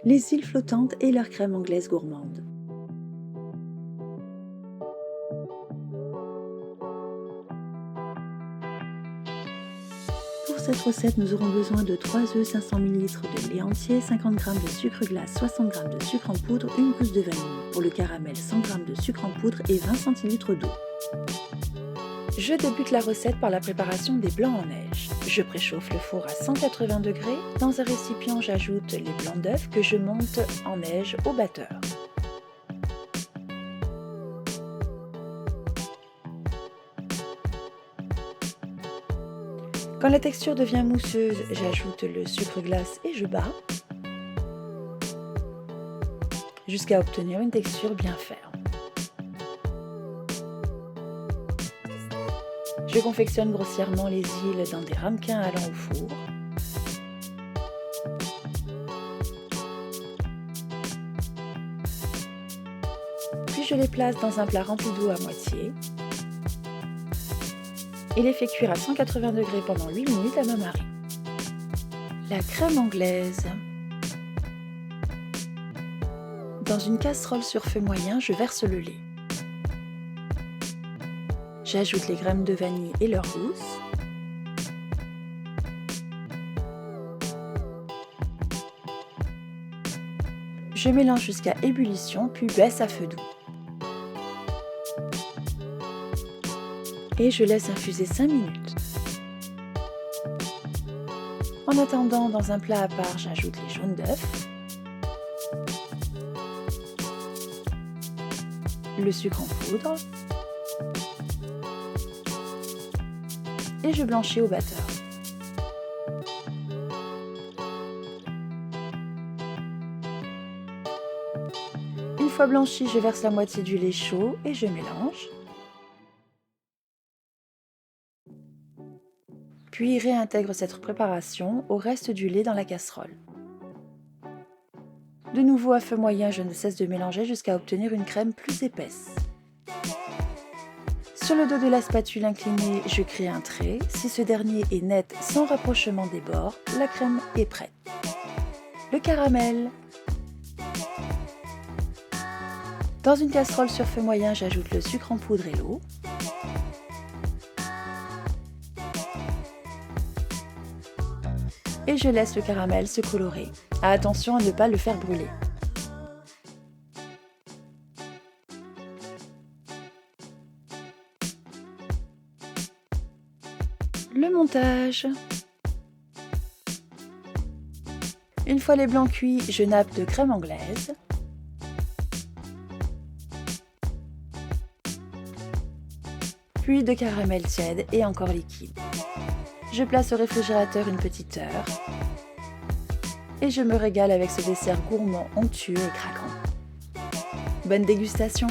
les îles flottantes et leur crème anglaise gourmande. Pour cette recette, nous aurons besoin de 3 œufs, 500 ml de lait entier, 50 g de sucre glace, 60 g de sucre en poudre, une gousse de vanille. Pour le caramel, 100 g de sucre en poudre et 20 centilitres d'eau. Je débute la recette par la préparation des blancs en neige. Je préchauffe le four à 180 degrés. Dans un récipient, j'ajoute les blancs d'œufs que je monte en neige au batteur. Quand la texture devient mousseuse, j'ajoute le sucre glace et je bats jusqu'à obtenir une texture bien ferme. Je confectionne grossièrement les îles dans des ramequins allant au four. Puis je les place dans un plat rempli d'eau à moitié et les fais cuire à 180 degrés pendant 8 minutes à bain-marie. La crème anglaise. Dans une casserole sur feu moyen, je verse le lait. J'ajoute les graines de vanille et leur gousse. Je mélange jusqu'à ébullition, puis baisse à feu doux. Et je laisse infuser 5 minutes. En attendant, dans un plat à part, j'ajoute les jaunes d'œufs, le sucre en poudre et je blanchis au batteur. Une fois blanchi, je verse la moitié du lait chaud et je mélange. Puis réintègre cette préparation au reste du lait dans la casserole. De nouveau à feu moyen, je ne cesse de mélanger jusqu'à obtenir une crème plus épaisse. Sur le dos de la spatule inclinée, je crée un trait. Si ce dernier est net sans rapprochement des bords, la crème est prête. Le caramel. Dans une casserole sur feu moyen, j'ajoute le sucre en poudre et l'eau. Et je laisse le caramel se colorer. Attention à ne pas le faire brûler. Le montage. Une fois les blancs cuits, je nappe de crème anglaise. Puis de caramel tiède et encore liquide. Je place au réfrigérateur une petite heure et je me régale avec ce dessert gourmand, onctueux et craquant. Bonne dégustation!